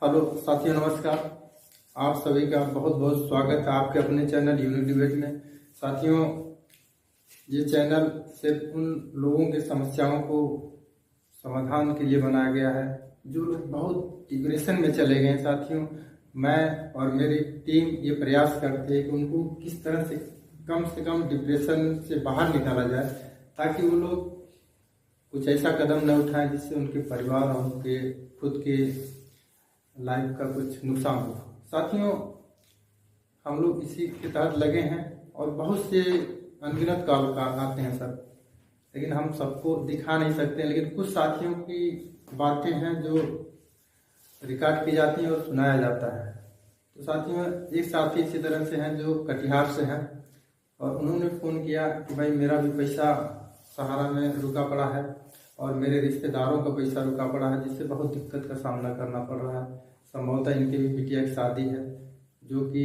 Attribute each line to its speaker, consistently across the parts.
Speaker 1: Hello साथियों, नमस्कार। आप सभी का बहुत बहुत स्वागत है आपके अपने चैनल यूनिक डिबेट में। साथियों, ये चैनल सिर्फ उन लोगों की समस्याओं को समाधान के लिए बनाया गया है जो लोग बहुत डिप्रेशन में चले गए हैं। साथियों, मैं और मेरी टीम ये प्रयास करते हैं कि उनको किस तरह से कम डिप्रेशन से बाहर निकाला जाए, ताकि वो लोग कुछ ऐसा कदम न उठाएं जिससे उनके परिवार और उनके खुद के लाइफ का कुछ नुकसान हो। साथियों, हम लोग इसी के तहत लगे हैं और बहुत से अनगिनत कॉल आते हैं सर, लेकिन हम सबको दिखा नहीं सकते। लेकिन कुछ साथियों की बातें हैं जो रिकॉर्ड की जाती हैं और सुनाया जाता है। तो साथियों, एक साथी इसी तरह से हैं जो कटिहार से हैं और उन्होंने फ़ोन किया कि भाई मेरा भी पैसा सहारा में रुका पड़ा है और मेरे रिश्तेदारों का पैसा रुका पड़ा है, जिससे बहुत दिक्कत का सामना करना पड़ रहा है। संभवतः इनकी भी बिटिया की शादी है जो कि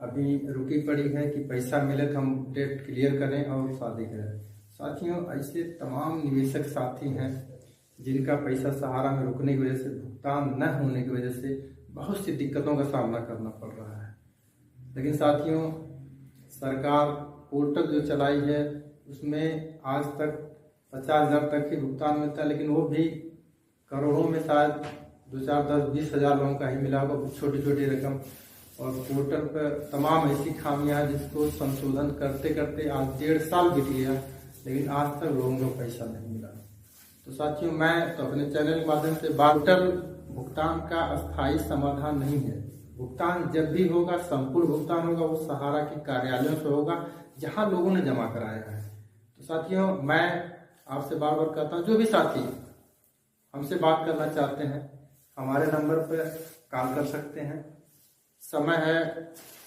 Speaker 1: अभी रुकी पड़ी है कि पैसा मिले तो हम डेट क्लियर करें और शादी करें। साथियों, ऐसे तमाम निवेशक साथी हैं जिनका पैसा सहारा में रुकने की वजह से, भुगतान न होने की वजह से बहुत सी दिक्कतों का सामना करना पड़ रहा है। लेकिन साथियों, सरकार पोर्टल जो चलाई है उसमें आज तक 50,000 तक ही भुगतान मिलता है, लेकिन वो भी करोड़ों में शायद 2, 4, 10, 20,000 लोगों का ही मिला होगा, छोटी छोटी रकम। और पोर्टल पर तमाम ऐसी खामियां हैं जिसको संशोधन करते करते आज 1.5 साल बीत गया, लेकिन आज तक लोगों को पैसा नहीं मिला। तो साथियों, मैं तो अपने चैनल के माध्यम से पोर्टल भुगतान का अस्थायी समाधान नहीं है। भुगतान जब भी होगा, संपूर्ण भुगतान होगा, वो सहारा के कार्यालयों से होगा जहां लोगों ने जमा कराया है। तो साथियों, मैं आपसे बार बार कहता हूँ, जो भी साथी हमसे बात करना चाहते हैं हमारे नंबर पर कॉल कर सकते हैं। समय है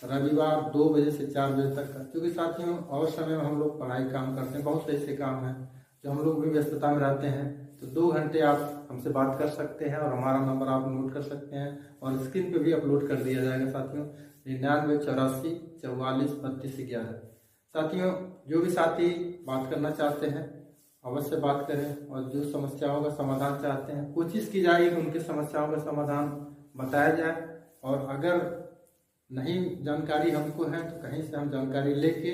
Speaker 1: रविवार 2 बजे से 4 बजे तक का, क्योंकि साथियों और समय में हम लोग पढ़ाई काम करते हैं, बहुत से ऐसे काम हैं जो हम लोग भी व्यस्तता में रहते हैं। तो 2 घंटे आप हमसे बात कर सकते हैं और हमारा नंबर आप नोट कर सकते हैं और स्क्रीन पे भी अपलोड कर दिया जाएगा। साथियों, 9984 44 32 11। साथियों, जो भी साथी बात करना चाहते हैं अवश्य बात करें और जो समस्याओं का समाधान चाहते हैं कोशिश की जाए कि उनकी समस्याओं का समाधान बताया जाए। और अगर नहीं जानकारी हमको है तो कहीं से हम जानकारी लेके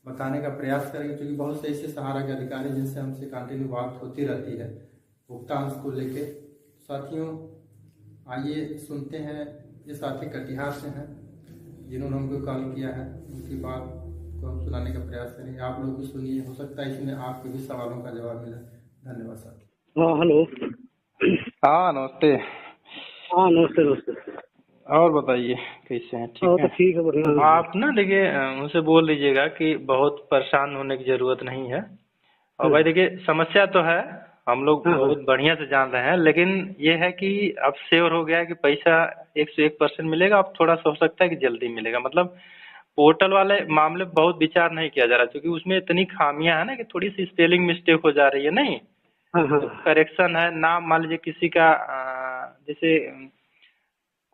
Speaker 1: बताने का प्रयास करेंगे, क्योंकि बहुत से ऐसे सहारा के अधिकारी जिनसे हमसे कंटिन्यू बात होती रहती है भुगतान को लेके। साथियों, आइए सुनते हैं, ये साथी कटिहार से हैं जिन्होंने हमको कॉल किया है, उनकी बात को हम सुनाने का प्रयास करेंगे। आप लोग भी सुनिए, हो सकता है इसमें आपके भी सवालों का जवाब मिले। धन्यवाद साथी।
Speaker 2: हाँ हेलो।
Speaker 3: हाँ नमस्ते।
Speaker 2: हाँ नमस्ते नमस्ते।
Speaker 3: और बताइए कैसे हैं? ठीक है।
Speaker 2: तो ठीक है, बढ़िया।
Speaker 3: आप ना देखिए उनसे बोल दीजिएगा कि बहुत परेशान होने की जरूरत नहीं है। और भाई देखिए, समस्या तो है, हम लोग बहुत बढ़िया से जान रहे हैं, लेकिन ये है कि अब श्योर हो गया है कि पैसा 101% मिलेगा। अब थोड़ा सा हो सकता है कि जल्दी मिलेगा। मतलब पोर्टल वाले मामले पर बहुत विचार नहीं किया जा रहा, क्योंकि उसमें इतनी खामियां है ना कि थोड़ी सी स्पेलिंग मिस्टेक हो जा रही है। नहीं तो करेक्शन है, नाम मान लीजिए किसी का जैसे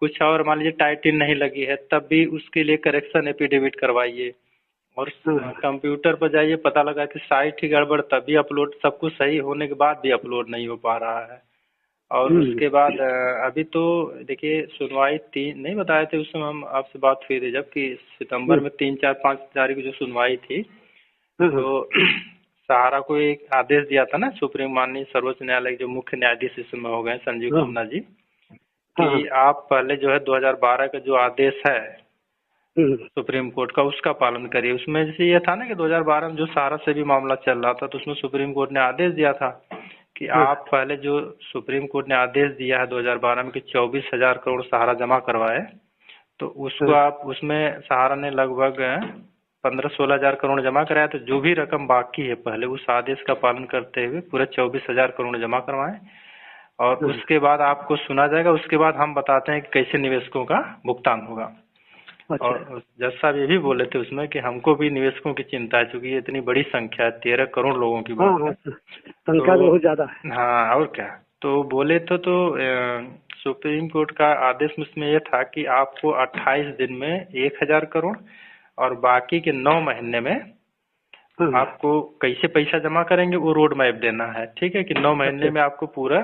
Speaker 3: कुछ और मान लीजिए टाइटल नहीं लगी है, तब भी उसके लिए करेक्शन एफिडेविट करवाइए। और कंप्यूटर पर जाइए, पता लगा कि साइट ही गड़बड़, तभी अपलोड, सब कुछ सही होने के बाद भी अपलोड नहीं हो पा रहा है। और उसके बाद अभी तो देखिए सुनवाई 3 नहीं बताए थे उस समय, हम आपसे बात हुई थी जब कि सितंबर में 3, 4, 5 तारीख की जो सुनवाई थी, तो सहारा को एक आदेश दिया था ना सुप्रीम माननीय सर्वोच्च न्यायालय के जो मुख्य न्यायाधीश इस समय हो गए संजीव खन्ना जी, कि आप पहले जो है 2012 का जो आदेश है सुप्रीम कोर्ट का, उसका पालन करिए। उसमें जैसे ये था ना कि 2012 में जो सहारा से भी मामला चल रहा था, तो उसमें सुप्रीम कोर्ट ने आदेश दिया था कि आप पहले जो सुप्रीम कोर्ट ने आदेश दिया है 2012 में कि 24,000 करोड़ सहारा जमा करवाए, तो उसको आप, उसमें सहारा ने लगभग 15-16,000 करोड़ जमा कराया। तो जो भी रकम बाकी है पहले उस आदेश का पालन करते हुए पूरे 24,000 करोड़ जमा करवाएं और उसके बाद आपको सुना जाएगा। उसके बाद हम बताते हैं कि कैसे निवेशकों का भुगतान होगा।
Speaker 2: अच्छा।
Speaker 3: और जज साहब ये भी बोले थे उसमें कि हमको भी निवेशकों की चिंता है, क्योंकि ये इतनी बड़ी संख्या है, 13 करोड़ लोगों की बात है।
Speaker 2: संख्या तो बहुत ज्यादा है।
Speaker 3: हाँ, और क्या। तो बोले तो सुप्रीम कोर्ट का आदेश उसमें ये था कि आपको 28 दिन में 1,000 करोड़ और बाकी के 9 महीने में
Speaker 2: हाँ,
Speaker 3: आपको कैसे पैसा जमा करेंगे वो रोड मैप देना है, ठीक है, कि 9 महीने में आपको पूरा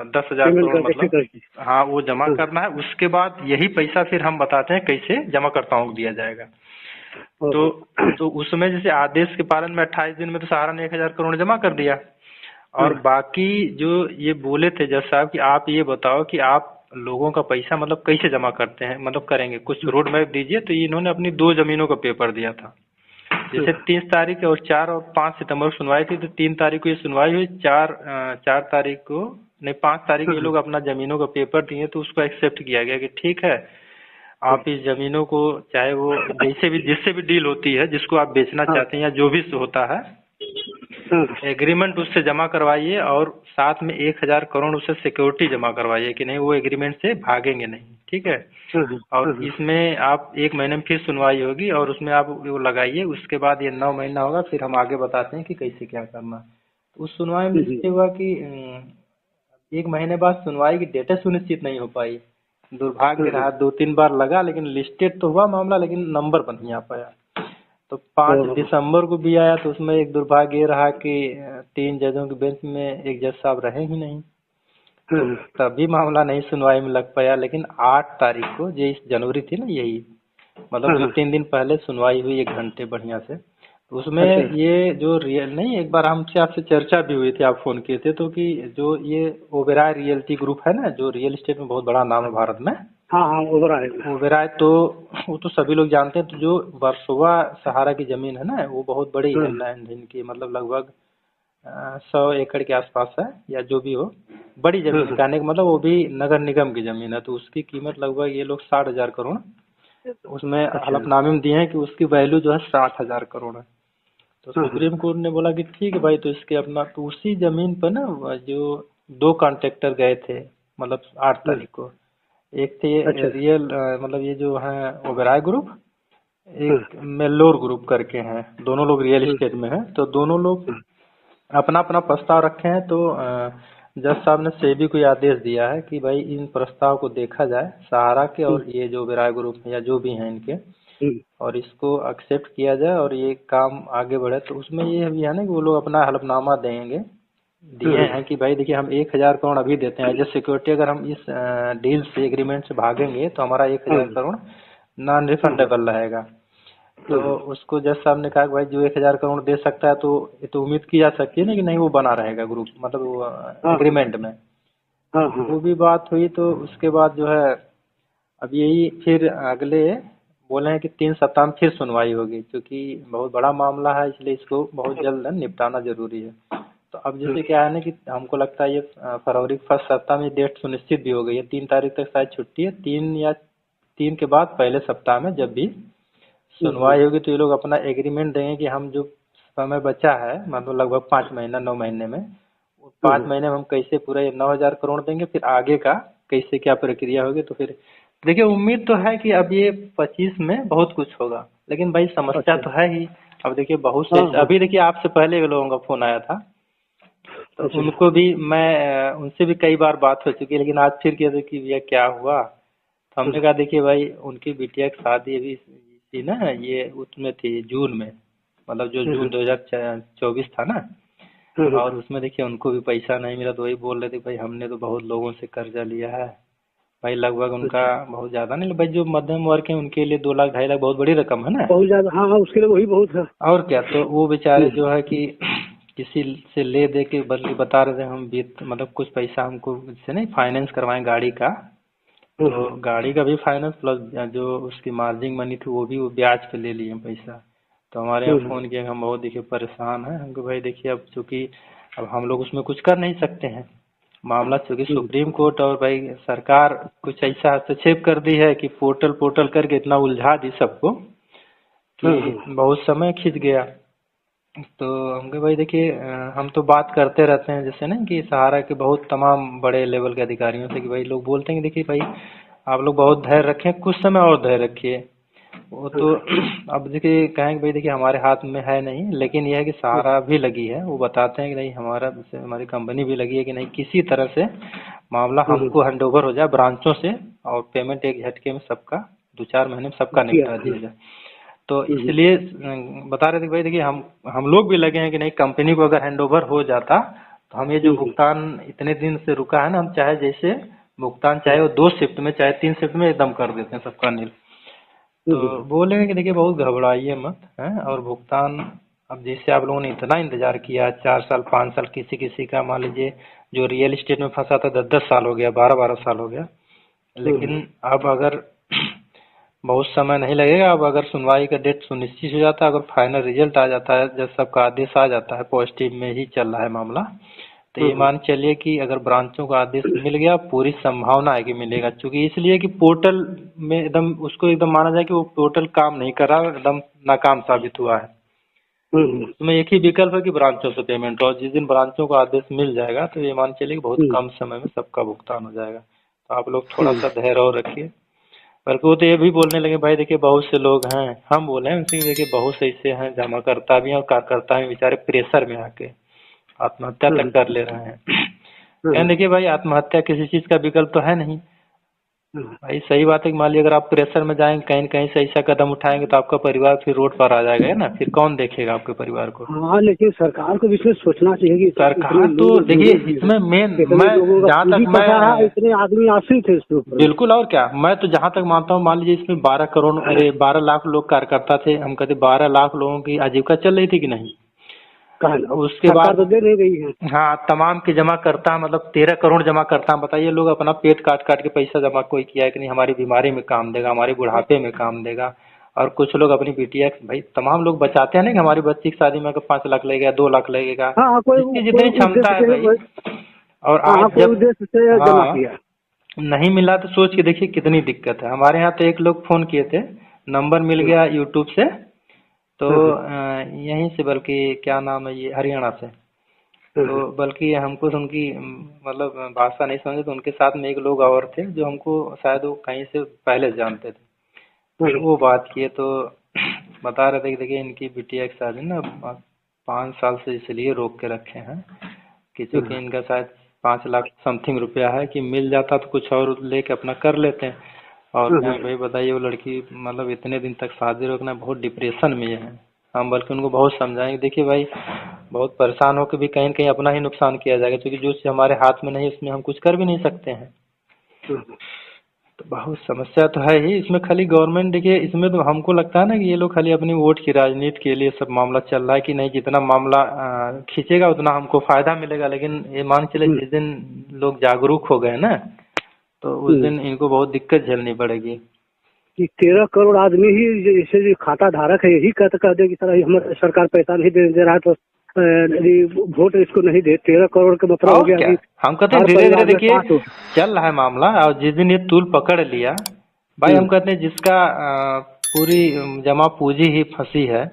Speaker 3: 10,000
Speaker 2: पेमेंट
Speaker 3: करोड़
Speaker 2: करके
Speaker 3: मतलब,
Speaker 2: करके।
Speaker 3: हाँ, वो जमा
Speaker 2: हाँ,
Speaker 3: करना है। उसके बाद यही पैसा फिर हम बताते हैं कैसे जमाकर्ताओं को दिया जाएगा। तो
Speaker 2: ओहो,
Speaker 3: तो उसमें जैसे आदेश के पालन में 28 दिन में तो सहारा ने 1,000 करोड़ जमा कर दिया। और
Speaker 2: हाँ,
Speaker 3: बाकी जो ये बोले थे जज साहब कि आप ये बताओ कि आप लोगों का पैसा मतलब कैसे जमा करते हैं, मतलब करेंगे, कुछ रोड मैप दीजिए। तो इन्होंने अपनी 2 जमीनों का पेपर दिया था। जैसे 30 तारीख और 4 और 5 सितंबर को सुनवाई थी, तो 3 तारीख को ये सुनवाई हुई, 4 तारीख को नहीं, 5 तारीख को ये लोग अपना जमीनों का पेपर दिए, तो उसको एक्सेप्ट किया गया कि ठीक है, आप इस जमीनों को चाहे वो जैसे भी जिससे भी डील होती है, जिसको आप बेचना
Speaker 2: हाँ,
Speaker 3: चाहते हैं या जो भी होता है,
Speaker 2: हाँ,
Speaker 3: एग्रीमेंट उससे जमा करवाइए और साथ में 1,000 करोड़ उससे सिक्योरिटी जमा करवाइए कि नहीं वो एग्रीमेंट से भागेंगे नहीं, ठीक है।
Speaker 2: हाँ,
Speaker 3: और
Speaker 2: हाँ,
Speaker 3: इसमें आप 1 महीने में फिर सुनवाई होगी और उसमें आप वो लगाइए। उसके बाद ये 9 महीना होगा, फिर हम आगे बताते हैं कि कैसे क्या करना है। तो उस सुनवाई में ये हुआ कि 1 महीने बाद सुनवाई की डेटें सुनिश्चित नहीं हो पाई। दुर्भाग्य रहा, 2-3 बार लगा, लेकिन लिस्टेड तो हुआ मामला, लेकिन नंबर पर नहीं आ पाया। तो 5
Speaker 2: ओहो,
Speaker 3: दिसंबर को भी आया, तो उसमें एक दुर्भाग्य ये रहा कि 3 जजों की बेंच में एक जज साहब रहे ही नहीं, तो
Speaker 2: हाँ,
Speaker 3: तभी मामला नहीं सुनवाई में लग पाया। लेकिन 8 तारीख को, ये इस जनवरी थी ना, यही मतलब
Speaker 2: हाँ,
Speaker 3: 2-3 दिन पहले सुनवाई हुई 1 घंटे बढ़िया से। तो उसमें
Speaker 2: अच्छा,
Speaker 3: ये जो रियल नहीं, एक बार हमसे आपसे चर्चा भी हुई थी, आप फोन किए थे, तो कि जो ये ओबेरॉय रियल्टी ग्रुप है ना, जो रियल एस्टेट में बहुत बड़ा नाम है भारत में,
Speaker 2: हाँ, हाँ, ओवर आएगा,
Speaker 3: ओबेरॉय, तो वो तो सभी लोग जानते हैं। तो जो वर्सोवा सहारा की जमीन है ना, वो बहुत बड़ी है
Speaker 2: हाँ,
Speaker 3: लैंड, इनकी मतलब लगभग 100 एकड़ के आसपास है, या जो भी हो, बड़ी
Speaker 2: हाँ,
Speaker 3: जमीन है। कहने का मतलब वो भी नगर निगम की जमीन है, तो उसकी कीमत लगभग ये लोग 60,000 करोड़ उसमें
Speaker 2: अच्छा,
Speaker 3: हलफनामे में दिए हैं कि उसकी वैल्यू जो है 60,000 करोड़ है। तो
Speaker 2: हाँ,
Speaker 3: सुप्रीम कोर्ट ने बोला कि ठीक है भाई, तो इसके अपना, तो उसी जमीन पर ना जो 2 कॉन्ट्रैक्टर गए थे, मतलब 8
Speaker 2: हाँ,
Speaker 3: तारीख को, एक थे
Speaker 2: अच्छा,
Speaker 3: रियल मतलब ये जो है ओबेरॉय ग्रुप,
Speaker 2: हाँ,
Speaker 3: एक मेल्लोर ग्रुप करके हैं, दोनों लोग रियल
Speaker 2: हाँ,
Speaker 3: एस्टेट में हैं। तो दोनों लोग
Speaker 2: हाँ,
Speaker 3: अपना अपना प्रस्ताव रखे हैं। तो जज साहब ने सेबी को ये आदेश दिया है कि भाई इन प्रस्ताव को देखा जाए, सहारा के और ये जो ओबेरॉय ग्रुप या जो भी हैं इनके, और इसको एक्सेप्ट किया जाए और ये काम आगे बढ़े। तो उसमें ये भी है ना कि वो लोग अपना हलफनामा देंगे, दिए
Speaker 2: हाँ,
Speaker 3: हैं कि भाई देखिए, हम 1,000 करोड़ अभी देते हैं एज ए सिक्योरिटी, अगर हम इस डील से, एग्रीमेंट से भागेंगे तो हमारा 1,000 करोड़ नॉन रिफंडेबल रहेगा। तो उसको जज साहब ने कहा कि भाई जो 1,000 करोड़ दे सकता है, तो ये तो उम्मीद की जा सकती है ना कि नहीं वो बना रहेगा ग्रुप, मतलब वो
Speaker 2: हाँ,
Speaker 3: एग्रीमेंट में।
Speaker 2: हाँ,
Speaker 3: तो
Speaker 2: हाँ,
Speaker 3: वो भी बात हुई। तो उसके बाद जो है, अब यही फिर अगले बोले हैं कि 3 सप्ताह में फिर सुनवाई होगी, क्योंकि बहुत बड़ा मामला है, इसलिए इसको बहुत जल्द निपटाना जरूरी है। तो अब जैसे क्या है ना कि हमको लगता है ये फरवरी के फर्स्ट सप्ताह में डेट सुनिश्चित भी हो गई है, 3 तारीख तक शायद छुट्टी है, 3 के बाद पहले सप्ताह में जब भी सुनवाई होगी, तो ये लोग अपना एग्रीमेंट देंगे कि हम जो समय बचा है, मतलब लगभग 5 महीना, 9 महीने में, 5 महीने में हम कैसे पूरा ये 9,000 करोड़ देंगे, फिर आगे का कैसे क्या प्रक्रिया होगी। तो फिर देखिए, उम्मीद तो है कि अब ये 25 में बहुत कुछ होगा, लेकिन भाई समस्या
Speaker 2: अच्छा,
Speaker 3: तो है ही। अब देखिए बहुत से,
Speaker 2: हाँ, हाँ,
Speaker 3: अभी देखिए आपसे पहले भी लोगों का फोन आया था, तो
Speaker 2: अच्छा,
Speaker 3: उनको भी मैं, उनसे भी कई बार बात हो चुकी है, लेकिन आज फिर किया था कि भैया क्या हुआ। तो हमने कहा देखिए भाई, उनकी बिटिया की शादी अभी थी ना, ये उसमें थी जून में, मतलब जो जून 2024 था ना,
Speaker 2: हाँ,
Speaker 3: और उसमें देखिए उनको भी पैसा नहीं मिला। तो वही बोल रहे थे भाई, हमने तो बहुत लोगों से कर्जा लिया है भाई, लगभग उनका
Speaker 2: अच्छा,
Speaker 3: बहुत ज्यादा नहीं, भाई जो मध्यम वर्ग है उनके लिए 2 लाख 2.5 लाख बहुत बड़ी रकम है ना।
Speaker 2: बहुत ज्यादा, हाँ, हाँ, उसके लिए वही बहुत है।
Speaker 3: और क्या, तो वो बेचारे जो है कि किसी से ले दे के बदले बता रहे थे हम वित्त, मतलब कुछ पैसा हमको इससे नहीं फाइनेंस करवाएं गाड़ी का। तो गाड़ी का भी फाइनेंस प्लस जो उसकी मार्जिन मनी थी वो भी वो ब्याज पे ले लिए पैसा। तो हमारे यहाँ फोन किया, हम बहुत देखिए परेशान हैं। हमको भाई देखिए, अब चूंकि अब हम लोग उसमें कुछ कर नहीं सकते हैं, मामला चूंकि सुप्रीम कोर्ट और भाई सरकार कुछ ऐसा हस्तक्षेप कर दी है कि पोर्टल पोर्टल करके इतना उलझा दी सबको कि बहुत समय खिंच गया। तो हम कहे भाई देखिए, हम तो बात करते रहते हैं जैसे ना कि सहारा के बहुत तमाम बड़े लेवल के अधिकारियों से, कि भाई लोग बोलते हैं कि देखिए भाई आप लोग बहुत धैर्य रखें, कुछ समय और धैर्य रखिए। वो तो अब देखिए कहेंगे भाई देखिए हमारे हाथ में है नहीं, लेकिन यह है कि सहारा भी लगी है, वो बताते हैं कि नहीं हमारा, जैसे हमारी कंपनी भी लगी है कि नहीं किसी तरह से मामला हमको हैंड ओवर हो जाए ब्रांचों से, और पेमेंट एक झटके में सबका 2-4 महीने में सबका निपटा दिया जाए। तो इसलिए बता रहे थे कि भाई देखिए हम लोग भी लगे हैं कि नहीं, कंपनी को अगर हैंडओवर हो जाता तो हम ये जो भुगतान इतने दिन से रुका है ना, हम चाहे जैसे भुगतान चाहे वो 2 शिफ्ट में चाहे 3 शिफ्ट में एकदम कर देते हैं सबका नील। तो बोले कि देखिए बहुत घबराइए मत है, और भुगतान अब जैसे आप लोगों ने इतना इंतजार किया 4 साल 5 साल, किसी किसी का मान लीजिए जो रियल एस्टेट में फंसा था 10-10 साल हो गया, 12-12 साल हो गया, लेकिन अब अगर बहुत समय नहीं लगेगा। अब अगर सुनवाई का डेट सुनिश्चित हो जाता है, अगर फाइनल रिजल्ट आ जाता है, जब सबका आदेश आ जाता है, पॉजिटिव में ही चल रहा है मामला, तो ये मान चलिए कि अगर ब्रांचों का आदेश मिल गया, पूरी संभावना है कि मिलेगा। क्योंकि इसलिए कि पोर्टल में एकदम उसको एकदम माना जाए कि वो पोर्टल काम नहीं कर रहा, एकदम नाकाम साबित हुआ है। उसमें एक ही विकल्प है कि ब्रांचों से पेमेंट हो, और जिस दिन ब्रांचों का आदेश मिल जाएगा तो ये मान चलिए कि बहुत कम समय में सबका भुगतान हो जाएगा। तो आप लोग थोड़ा सा धैर्य और रखिए। बल्कि वो तो ये भी बोलने लगे भाई देखिए बहुत से लोग हैं, हम बोले हैं उनसे देखिए बहुत से ऐसे हैं, जमा करता भी हैं और कार्यकर्ता भी बेचारे प्रेशर में आके आत्महत्या तक कर ले रहे हैं। कहने देखिए भाई आत्महत्या किसी चीज का विकल्प तो है नहीं भाई। सही बात है कि मान लीजिए अगर आप प्रेशर में जाएंगे कहीं कहीं से ऐसा कदम उठाएंगे तो आपका परिवार फिर रोड पर आ जाएगा ना, फिर कौन देखेगा आपके परिवार को।
Speaker 2: हाँ, लेकिन सरकार को भी इसमें सोचना चाहिए कि
Speaker 3: सरकार तो देखिए इसमें मेन, मैं जहाँ तक मैं
Speaker 2: इतने आदमी आश्रित है इसके ऊपर।
Speaker 3: बिल्कुल, और क्या, मैं तो जहाँ तक मानता हूँ, मान लीजिए इसमें 12 करोड़, अरे 12 लाख लोग कार्यकर्ता थे, हम कहते 12 लाख लोगों की आजीविका चल रही थी कि नहीं। उसके बाद
Speaker 2: तो दे नहीं रही है।
Speaker 3: हाँ, तमाम के जमा करता, मतलब 13 करोड़ जमा करता। बताइए लोग अपना पेट काट काट के पैसा जमा कोई किया है कि नहीं, हमारी बीमारी में काम देगा, हमारे बुढ़ापे में काम देगा। और कुछ लोग अपनी बिटिया, भाई तमाम लोग बचाते हैं ना कि हमारी बच्ची की शादी में 5 लाख लगेगा, 2 लाख लगेगा, जितनी क्षमता है भाई। और आज जब नहीं मिला तो सोच के देखिए कितनी दिक्कत है। हमारे यहाँ तो एक लोग फोन किए थे, नंबर मिल गया यूट्यूब से, तो यहीं से, बल्कि क्या नाम है ये, हरियाणा से। तो बल्कि हमको उनकी मतलब भाषा नहीं समझे, तो उनके साथ में एक लोग और थे जो हमको शायद वो कहीं से पहले जानते थे। वो बात किए तो बता रहे थे कि देखिए इनकी बिटिया की शादी ना 5 साल से इसलिए रोक के रखे हैं कि चूँकि इनका शायद 5 लाख समथिंग रुपया है, कि मिल जाता तो कुछ और लेके अपना कर लेते हैं। और भाई बताइए वो लड़की मतलब इतने दिन तक शादी रोकना, बहुत डिप्रेशन में है। हम बल्कि उनको बहुत समझाएंगे, देखिए भाई बहुत परेशान होकर भी कहीं न कहीं अपना ही नुकसान किया जाएगा, क्योंकि जो चीज़ हमारे हाथ में नहीं उसमें हम कुछ कर भी नहीं सकते हैं। तो बहुत समस्या तो है ही इसमें। खाली गवर्नमेंट देखिए इसमें तो हमको लगता है ना कि ये लोग खाली अपनी वोट की राजनीति के लिए सब मामला चल रहा है कि नहीं, जितना मामला खींचेगा उतना हमको फायदा मिलेगा। लेकिन ये मान चले जिस दिन लोग जागरूक हो गए ना, तो उस दिन इनको बहुत दिक्कत झेलनी पड़ेगी।
Speaker 2: कि 13 करोड़ आदमी ही जैसे जो खाता धारक है यही कह दे कि सर हमारी सरकार पैसा नहीं दे रहा है तो वोट इसको नहीं दे। 13 करोड़ का मतलब हो गया।
Speaker 3: हम कहते हैं धीरे धीरे देखिए चल रहा है मामला, और जिस दिन ये तूल पकड़ लिया भाई, हम कहते हैं जिसका पूरी जमा पूंजी ही फंसी है,